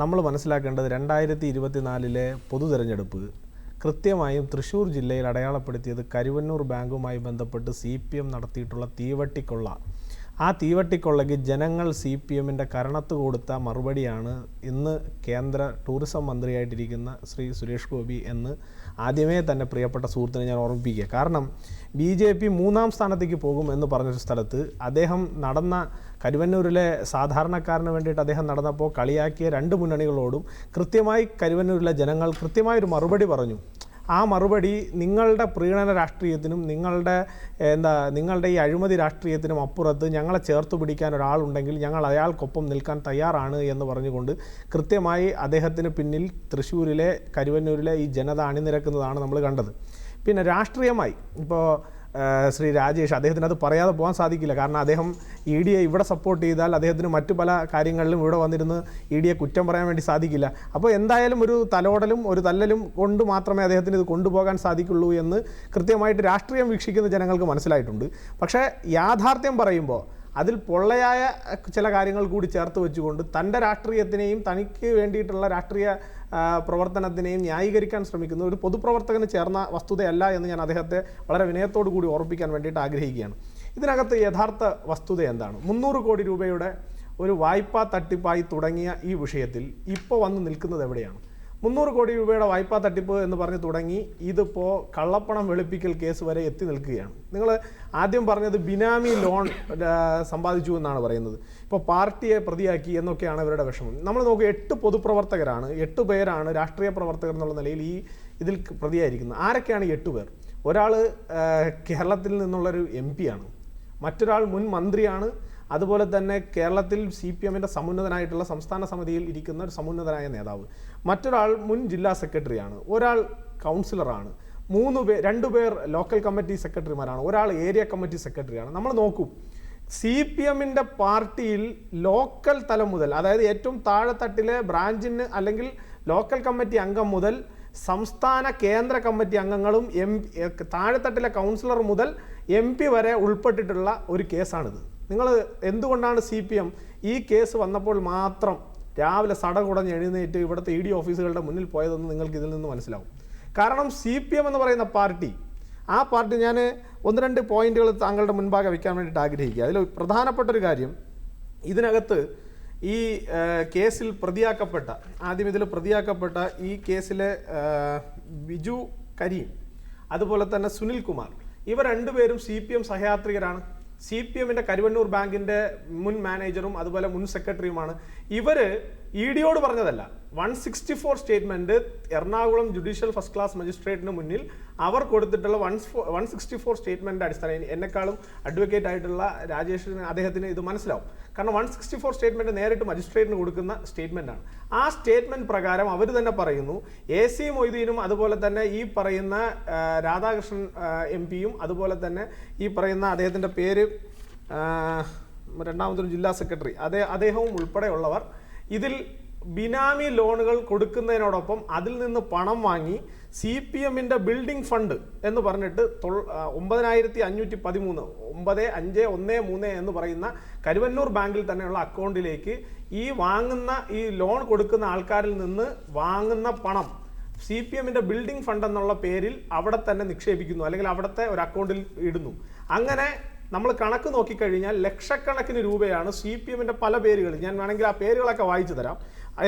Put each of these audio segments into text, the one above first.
നമ്മൾ മനസ്സിലാക്കേണ്ടത് 2024 പൊതു തെരഞ്ഞെടുപ്പ് കൃത്യമായും തൃശ്ശൂർ ജില്ലയിൽ അടയാളപ്പെടുത്തിയത് കരുവന്നൂർ ബാങ്കുമായി ബന്ധപ്പെട്ട് CPM നടത്തിയിട്ടുള്ള തീവട്ടിക്കൊള്ള. ആ തീവട്ടിക്കൊള്ളയ്ക്ക് ജനങ്ങൾ CPMൻ്റെ കരണത്ത് കൊടുത്ത മറുപടിയാണ് ഇന്ന് കേന്ദ്ര ടൂറിസം മന്ത്രിയായിട്ടിരിക്കുന്ന ശ്രീ സുരേഷ് ഗോപി എന്ന് ആദ്യമേ തന്നെ പ്രിയപ്പെട്ട സുഹൃത്തിനെ ഞാൻ ഓർമ്മിപ്പിക്കുക. കാരണം BJP 3ാം സ്ഥാനത്തേക്ക് പോകും എന്ന് പറഞ്ഞൊരു സ്ഥലത്ത് അദ്ദേഹം നടന്ന കരുവന്നൂരിലെ സാധാരണക്കാരന് വേണ്ടിയിട്ട് അദ്ദേഹം നടന്നപ്പോൾ കളിയാക്കിയ 2 മുന്നണികളോടും കൃത്യമായി കരുവന്നൂരിലെ ജനങ്ങൾ കൃത്യമായൊരു മറുപടി പറഞ്ഞു. ആ മറുപടി നിങ്ങളുടെ പ്രീണന രാഷ്ട്രീയത്തിനും നിങ്ങളുടെ ഈ അഴിമതി രാഷ്ട്രീയത്തിനും അപ്പുറത്ത് ഞങ്ങളെ ചേർത്ത് പിടിക്കാൻ ഒരാളുണ്ടെങ്കിൽ ഞങ്ങൾ അയാൾക്കൊപ്പം നിൽക്കാൻ തയ്യാറാണ് എന്ന് പറഞ്ഞുകൊണ്ട് കൃത്യമായി അദ്ദേഹത്തിന് പിന്നിൽ തൃശ്ശൂരിലെ കരുവന്നൂരിലെ ഈ ജനത അണിനിരക്കുന്നതാണ് നമ്മൾ കണ്ടത്. പിന്നെ രാഷ്ട്രീയമായി ഇപ്പോൾ ശ്രീ രാജേഷ് അദ്ദേഹത്തിന് അത് പറയാതെ പോകാൻ സാധിക്കില്ല. കാരണം അദ്ദേഹം ED ഇവിടെ സപ്പോർട്ട് ചെയ്താൽ അദ്ദേഹത്തിന് മറ്റു പല കാര്യങ്ങളിലും ഇവിടെ വന്നിരുന്ന് ED കുറ്റം പറയാൻ വേണ്ടി സാധിക്കില്ല. അപ്പോൾ എന്തായാലും ഒരു തലോടലും ഒരു തല്ലലും കൊണ്ട് മാത്രമേ അദ്ദേഹത്തിന് ഇത് കൊണ്ടുപോകാൻ സാധിക്കുള്ളൂ എന്ന് കൃത്യമായിട്ട് രാഷ്ട്രീയം വീക്ഷിക്കുന്ന ജനങ്ങൾക്ക് മനസ്സിലായിട്ടുണ്ട്. പക്ഷേ യാഥാർത്ഥ്യം പറയുമ്പോൾ അതിൽ പൊള്ളയായ ചില കാര്യങ്ങൾ കൂടി ചേർത്ത് വെച്ചുകൊണ്ട് തൻ്റെ രാഷ്ട്രീയത്തിനെയും തനിക്ക് വേണ്ടിയിട്ടുള്ള രാഷ്ട്രീയ പ്രവർത്തനത്തിനെയും ന്യായീകരിക്കാൻ ശ്രമിക്കുന്ന ഒരു പൊതുപ്രവർത്തകന് ചേർന്ന വസ്തുതയല്ല എന്ന് ഞാൻ അദ്ദേഹത്തെ വളരെ വിനയത്തോടു കൂടി ഓർമ്മിപ്പിക്കാൻ വേണ്ടിയിട്ട് ആഗ്രഹിക്കുകയാണ്. ഇതിനകത്ത് യഥാർത്ഥ വസ്തുത എന്താണ്? 300 കോടി രൂപയുടെ ഒരു വായ്പാ തട്ടിപ്പായി തുടങ്ങിയ ഈ വിഷയത്തിൽ ഇപ്പോൾ വന്ന് നിൽക്കുന്നത് എവിടെയാണ്? 300 കോടി രൂപയുടെ വായ്പാ തട്ടിപ്പ് എന്ന് പറഞ്ഞ് തുടങ്ങി ഇതിപ്പോൾ കള്ളപ്പണം വെളുപ്പിക്കൽ കേസ് വരെ എത്തി നിൽക്കുകയാണ്. നിങ്ങൾ ആദ്യം പറഞ്ഞത് ബിനാമി ലോൺ സമ്പാദിച്ചു എന്നാണ് പറയുന്നത്. ഇപ്പോൾ പാർട്ടിയെ പ്രതിയാക്കി എന്നൊക്കെയാണ് ഇവരുടെ വിഷമം. നമ്മൾ നോക്കുക 8 പൊതുപ്രവർത്തകരാണ്, 8 പേരാണ് രാഷ്ട്രീയ പ്രവർത്തകർ എന്നുള്ള നിലയിൽ ഇതിൽ പ്രതിയായിരിക്കുന്നത്. ആരൊക്കെയാണ് 8 പേർ? ഒരാൾ കേരളത്തിൽ നിന്നുള്ളൊരു MP ആണ്, മറ്റൊരാൾ മുൻ മന്ത്രിയാണ്, അതുപോലെ തന്നെ കേരളത്തിൽ CPMൻ്റെ സമുന്നതനായിട്ടുള്ള സംസ്ഥാന സമിതിയിൽ ഇരിക്കുന്ന ഒരു സമുന്നതനായ നേതാവ്, മറ്റൊരാൾ മുൻ ജില്ലാ സെക്രട്ടറിയാണ്, ഒരാൾ കൗൺസിലറാണ്, 2 പേർ ലോക്കൽ കമ്മിറ്റി സെക്രട്ടറിമാരാണ്, ഒരാൾ ഏരിയ കമ്മിറ്റി സെക്രട്ടറിയാണ്. നമ്മൾ നോക്കൂ, CPMൻ്റെ പാർട്ടിയിൽ ലോക്കൽ തലം മുതൽ, അതായത് ഏറ്റവും താഴെത്തട്ടിലെ ബ്രാഞ്ചിന് അല്ലെങ്കിൽ ലോക്കൽ കമ്മിറ്റി അംഗം മുതൽ സംസ്ഥാന കേന്ദ്ര കമ്മിറ്റി അംഗങ്ങളും താഴെത്തട്ടിലെ കൗൺസിലർ മുതൽ MP വരെ ഉൾപ്പെട്ടിട്ടുള്ള ഒരു കേസാണിത്. നിങ്ങൾ എന്തുകൊണ്ടാണ് CPM ഈ കേസ് വന്നപ്പോൾ മാത്രം രാവിലെ സടകുടഞ്ഞ് എഴുന്നേറ്റ് ഇവിടുത്തെ ED ഓഫീസുകളുടെ മുന്നിൽ പോയതെന്ന് നിങ്ങൾക്ക് ഇതിൽ നിന്ന് മനസ്സിലാവും. കാരണം CPM എന്ന് പറയുന്ന പാർട്ടി, ആ പാർട്ടി ഞാൻ 1-2 പോയിന്റുകൾ താങ്കളുടെ മുൻപാകെ വയ്ക്കാൻ വേണ്ടിയിട്ട് ആഗ്രഹിക്കുക. അതിൽ പ്രധാനപ്പെട്ടൊരു കാര്യം, ഇതിനകത്ത് ഈ കേസിൽ ആദ്യം ഇതിൽ പ്രതിയാക്കപ്പെട്ട ഈ കേസിലെ ബിജു കരീം അതുപോലെ തന്നെ സുനിൽ കുമാർ, ഇവർ 2 പേരും CPM സഹയാത്രികരാണ്. CPMൻ്റെ കരുവന്നൂർ ബാങ്കിൻ്റെ മുൻ മാനേജറും അതുപോലെ മുൻ സെക്രട്ടറിയുമാണ്. ഇവർ EDയോട് പറഞ്ഞതല്ല, 164 statement Ernakulam judicial first class മജിസ്ട്രേറ്റിന് മുന്നിൽ അവർ കൊടുത്തിട്ടുള്ള 164 സ്റ്റേറ്റ്മെൻറ്റിൻ്റെ അടിസ്ഥാനം, എന്നെക്കാളും അഡ്വക്കേറ്റ് ആയിട്ടുള്ള രാജേഷിന് അദ്ദേഹത്തിന് ഇത് മനസ്സിലാവും. കാരണം 164 സ്റ്റേറ്റ്മെൻറ്റ് നേരിട്ട് മജിസ്ട്രേറ്റിന് കൊടുക്കുന്ന സ്റ്റേറ്റ്മെൻറ്റാണ്. ആ സ്റ്റേറ്റ്മെൻറ്റ് പ്രകാരം അവർ തന്നെ പറയുന്നു, AC മൊയ്തീനും അതുപോലെ തന്നെ ഈ പറയുന്ന രാധാകൃഷ്ണൻ MP-യും അതുപോലെ തന്നെ ഈ പറയുന്ന അദ്ദേഹത്തിൻ്റെ പേര് രണ്ടാമതൊരു ജില്ലാ സെക്രട്ടറി അദ്ദേഹവും ഉൾപ്പെടെയുള്ളവർ ഇതിൽ ബിനാമി ലോണുകൾ കൊടുക്കുന്നതിനോടൊപ്പം അതിൽ നിന്ന് പണം വാങ്ങി CPMൻ്റെ ബിൽഡിംഗ് ഫണ്ട് എന്ന് പറഞ്ഞിട്ട് 9513 9513 എന്ന് പറയുന്ന കരുവന്നൂർ ബാങ്കിൽ തന്നെയുള്ള അക്കൗണ്ടിലേക്ക് ഈ ലോൺ കൊടുക്കുന്ന ആൾക്കാരിൽ നിന്ന് വാങ്ങുന്ന പണം CPMൻ്റെ ബിൽഡിംഗ് ഫണ്ട് എന്നുള്ള പേരിൽ അവിടെ തന്നെ നിക്ഷേപിക്കുന്നു, അല്ലെങ്കിൽ അവിടുത്തെ ഒരു അക്കൗണ്ടിൽ ഇടുന്നു. അങ്ങനെ നമ്മൾ കണക്ക് നോക്കിക്കഴിഞ്ഞാൽ ലക്ഷക്കണക്കിന് രൂപയാണ് CPMൻ്റെ പല പേരുകൾ, ഞാൻ വേണമെങ്കിൽ ആ പേരുകളൊക്കെ വായിച്ചു തരാം.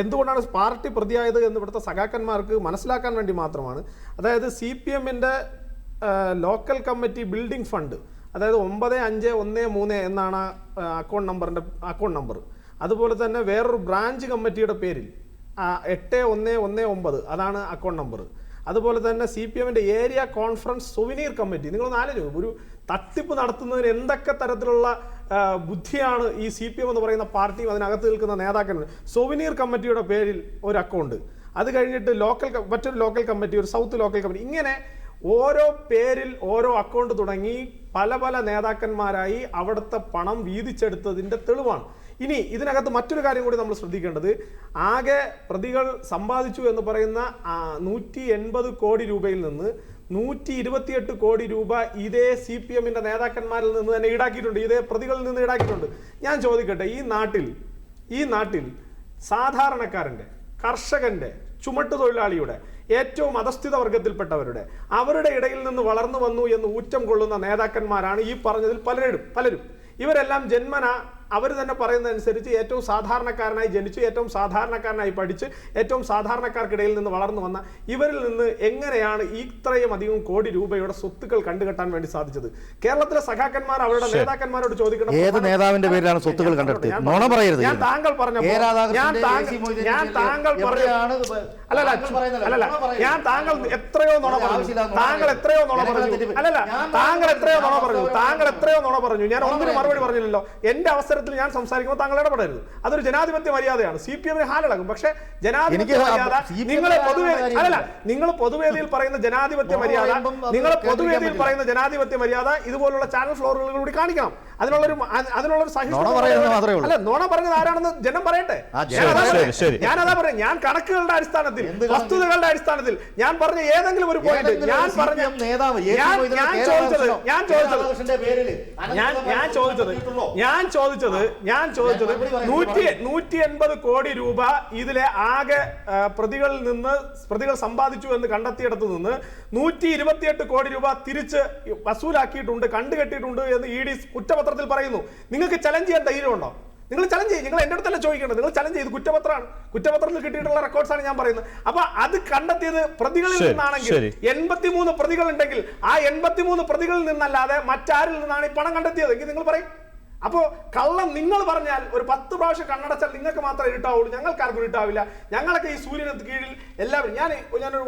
എന്തുകൊണ്ടാണ് പാർട്ടി പ്രതിയായത് എന്ന് ഇവിടുത്തെ സഖാക്കന്മാർക്ക് മനസ്സിലാക്കാൻ വേണ്ടി മാത്രമാണ്. അതായത് CPMൻ്റെ ലോക്കൽ കമ്മിറ്റി ബിൽഡിംഗ് ഫണ്ട്, അതായത് 9513 എന്നാണ് അക്കൗണ്ട് നമ്പർ. അതുപോലെ തന്നെ വേറൊരു ബ്രാഞ്ച് കമ്മിറ്റിയുടെ പേരിൽ 8119 അതാണ് അക്കൗണ്ട് നമ്പർ. അതുപോലെ തന്നെ CPMൻ്റെ ഏരിയ കോൺഫറൻസ് സുവനീർ കമ്മിറ്റി. നിങ്ങളൊന്ന് ആലോചിക്കും, ഒരു തട്ടിപ്പ് നടത്തുന്നതിന് എന്തൊക്കെ തരത്തിലുള്ള ബുദ്ധിയാണ് ഈ CPM എന്ന് പറയുന്ന പാർട്ടിയും അതിനകത്ത് നിൽക്കുന്ന നേതാക്കൾ. സുവനീർ കമ്മിറ്റിയുടെ പേരിൽ ഒരു അക്കൗണ്ട്, അത് കഴിഞ്ഞിട്ട് മറ്റൊരു ലോക്കൽ കമ്മിറ്റി, ഒരു സൗത്ത് ലോക്കൽ കമ്മിറ്റി, ഇങ്ങനെ ഓരോ പേരിൽ ഓരോ അക്കൗണ്ട് തുടങ്ങി പല നേതാക്കന്മാരായി അവിടുത്തെ പണം വീതിച്ചെടുത്തതിൻ്റെ തെളിവാണ്. ഇനി ഇതിനകത്ത് മറ്റൊരു കാര്യം കൂടി നമ്മൾ ശ്രദ്ധിക്കേണ്ടത്, ആകെ പ്രതികൾ സമ്പാദിച്ചു എന്ന് പറയുന്ന 180 കോടി രൂപയിൽ നിന്ന് 128 കോടി രൂപ ഇതേ CPMൻ്റെ നേതാക്കന്മാരിൽ നിന്ന് തന്നെ ഈടാക്കിയിട്ടുണ്ട്, ഇതേ പ്രതികളിൽ നിന്ന് ഈടാക്കിയിട്ടുണ്ട്. ഞാൻ ചോദിക്കട്ടെ, ഈ നാട്ടിൽ സാധാരണക്കാരൻ്റെ കർഷകന്റെ, ചുമട്ടുതൊഴിലാളിയുടെ, ഏറ്റവും അധസ്ഥിത വർഗത്തിൽപ്പെട്ടവരുടെ, അവരുടെ ഇടയിൽ നിന്ന് വളർന്നു വന്നു എന്ന് ഊറ്റം കൊള്ളുന്ന നേതാക്കന്മാരാണ് ഈ പറഞ്ഞതിൽ പലരും. ഇവരെല്ലാം ജന്മന അവർ തന്നെ പറയുന്നതനുസരിച്ച് ഏറ്റവും സാധാരണക്കാരനായി ജനിച്ച്, ഏറ്റവും സാധാരണക്കാരനായി പഠിച്ച്, ഏറ്റവും സാധാരണക്കാർക്കിടയിൽ നിന്ന് വളർന്നു വന്ന ഇവരിൽ നിന്ന് എങ്ങനെയാണ് ഇത്രയും അധികം കോടി രൂപയുടെ സ്വത്തുക്കൾ കണ്ടുകെട്ടാൻ വേണ്ടി സാധിച്ചത്? കേരളത്തിലെ സഖാക്കന്മാർ അവരുടെ നേതാക്കന്മാരോട് ചോദിക്കണം, ഏത് നേതാവിന്റെ പേരിലാണ് സ്വത്തുക്കൾ കണ്ടെടുത്തത്? ഞാൻ താങ്കൾ പറഞ്ഞ ഞാൻ താങ്കൾ എത്രയോ നുണ പറഞ്ഞു. താങ്കൾ എത്രയോ നുണ പറഞ്ഞു. ഞാൻ ഒന്നിനും മറുപടി പറഞ്ഞില്ലല്ലോ. എന്റെ അവസരത്തിൽ ഞാൻ സംസാരിക്കുമ്പോൾ താങ്കൾ ഇടപെടരുത്. അതൊരു ജനാധിപത്യ മര്യാദയാണ്. CPM ഹാലിളകും. പക്ഷേ ജനാധിപത്യ മര്യാദ നിങ്ങൾ പൊതുവേദിയിൽ പറയുന്ന ജനാധിപത്യ മര്യാദ ഇതുപോലുള്ള ചാനൽ ഫ്ലോറുകളിലൂടെ കാണിക്കണം. അതിനുള്ളൊരു സഹിഷ്ണുത. നുണ പറഞ്ഞത് ആരാണെന്ന് ജനം പറയട്ടെ. ഞാനതാ പറയാം. ഞാൻ കണക്കുകളുടെ അടിസ്ഥാനത്തിൽ, വസ്തുതകളുടെ അടിസ്ഥാനത്തിൽ ഞാൻ പറഞ്ഞ ഏതെങ്കിലും ഒരു പോയിന്റ് ഞാൻ ചോദിച്ചത് 180 കോടി രൂപ ഇതിലെ ആകെ പ്രതികൾ സമ്പാദിച്ചു എന്ന് കണ്ടെത്തിയിടത്ത് നിന്ന് 128 കോടി രൂപ തിരിച്ച് വസൂലാക്കിയിട്ടുണ്ട്, കണ്ടുകെട്ടിയിട്ടുണ്ട് എന്ന് ED കുറ്റപത്രത്തിൽ പറയുന്നു. നിങ്ങൾക്ക് ചലഞ്ച് ചെയ്യാൻ ധൈര്യമുണ്ടോ? നിങ്ങൾ ചലഞ്ച് ചെയ്യും. നിങ്ങൾ എൻ്റെ അടുത്തല്ല ചോദിക്കേണ്ടത്. നിങ്ങൾ ചലഞ്ച് ചെയ്ത് കുറ്റപത്രമാണ്. കുറ്റപത്രത്തിൽ കിട്ടിയിട്ടുള്ള റെക്കോർഡ്സാണ് ഞാൻ പറയുന്നത്. അപ്പൊ അത് കണ്ടെത്തിയത് പ്രതികളിൽ നിന്നാണെങ്കിൽ 83 പ്രതികൾ ഉണ്ടെങ്കിൽ ആ 83 പ്രതികളിൽ നിന്നല്ലാതെ മറ്റാരിൽ നിന്നാണ് ഈ പണം കണ്ടെത്തിയത് എങ്കിൽ നിങ്ങൾ പറയും. അപ്പോ കള്ളം നിങ്ങൾ പറഞ്ഞാൽ ഒരു 10 പ്രാവശ്യം കണ്ണടച്ചാൽ നിങ്ങൾക്ക് മാത്രമേ ഇരുട്ടാവുള്ളൂ, ഞങ്ങൾക്ക് ആർക്കും ഇരുട്ടാവില്ല. ഞങ്ങളൊക്കെ ഈ സൂര്യന് കീഴിൽ എല്ലാവരും. ഞാനൊരു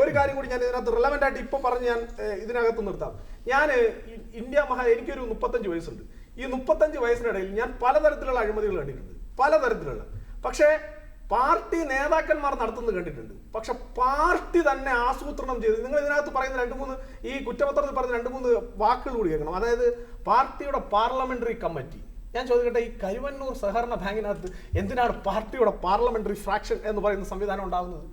ഒരു കാര്യം കൂടി ഞാൻ ഇതിനകത്ത് റിലവന്റ് ആയിട്ട് ഇപ്പൊ പറഞ്ഞ് ഞാൻ ഇതിനകത്ത് നിർത്താം. ഞാൻ എനിക്കൊരു 35 വയസ്സുണ്ട്. ഈ 35 വയസ്സിനിടയിൽ ഞാൻ പലതരത്തിലുള്ള അഴിമതികൾ കണ്ടിട്ടുണ്ട്, പലതരത്തിലുള്ള. പക്ഷേ പാർട്ടി നേതാക്കന്മാർ നടത്തുന്നത് കണ്ടിട്ടുണ്ട്. പക്ഷെ പാർട്ടി തന്നെ ആസൂത്രണം ചെയ്ത്, നിങ്ങൾ ഇതിനകത്ത് പറയുന്ന 2-3 ഈ കുറ്റപത്രത്തിൽ പറയുന്ന 2-3 വാക്കുകൾ കൂടി കേൾക്കണം. അതായത് പാർട്ടിയുടെ പാർലമെന്ററി കമ്മിറ്റി. ഞാൻ ചോദിക്കട്ടെ, ഈ കരുവന്നൂർ സഹകരണ ബാങ്കിനകത്ത് എന്തിനാണ് പാർട്ടിയുടെ പാർലമെന്ററി ഫ്രാക്ഷൻ എന്ന് പറയുന്ന സംവിധാനം ഉണ്ടാകുന്നത്?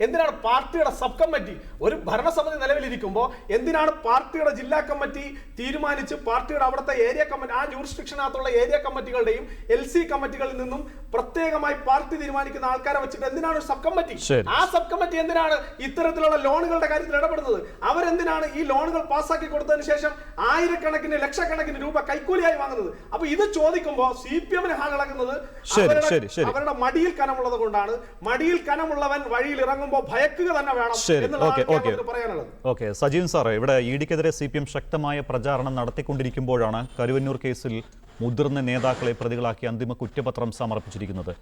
എന്തിനാണ് പാർട്ടിയുടെ സബ് കമ്മിറ്റി? ഒരു ഭരണസമിതി നിലവിലിരിക്കുമ്പോൾ എന്തിനാണ് പാർട്ടിയുടെ ജില്ലാ കമ്മിറ്റി തീരുമാനിച്ച് പാർട്ടിയുടെ അവിടുത്തെ ഏരിയ കമ്മിറ്റി, ആ ജൂറിസ്ഡിക്ഷനകത്തുള്ള ഏരിയ കമ്മിറ്റികളുടെയും LC കമ്മിറ്റികളിൽ നിന്നും പ്രത്യേകമായി പാർട്ടി തീരുമാനിക്കുന്ന ആൾക്കാരെ വെച്ചിട്ട് എന്തിനാണ് ഒരു സബ് കമ്മിറ്റി? ആ സബ് കമ്മിറ്റി എന്തിനാണ് ഇത്തരത്തിലുള്ള ലോണുകളുടെ കാര്യത്തിൽ ഇടപെടുന്നത്? അവരെന്തിനാണ് ഈ ലോണുകൾ പാസ്സാക്കി കൊടുത്തതിന് ശേഷം ആയിരക്കണക്കിന് ലക്ഷക്കണക്കിന് രൂപ കൈക്കൂലിയായി വാങ്ങുന്നത്? അപ്പൊ ഇത് ചോദിക്കുമ്പോൾ CPM ഹാലിളകുന്നത് അവരുടെ മടിയിൽ കനമുള്ളത് കൊണ്ടാണ്. മടിയിൽ കനമുള്ളവൻ വഴിയിൽ ഇറങ്ങും ഭയക്കുക തന്നെ വേണം. സജീവൻ സാറേ, ഇവിടെ EDക്കെതിരെ CPM ശക്തമായ പ്രചാരണം നടത്തിക്കൊണ്ടിരിക്കുമ്പോഴാണ് കരുവന്നൂർ കേസിൽ മുതിർന്ന നേതാക്കളെ പ്രതികളാക്കി അന്തിമ കുറ്റപത്രം സമർപ്പിച്ചിരിക്കുന്നത്.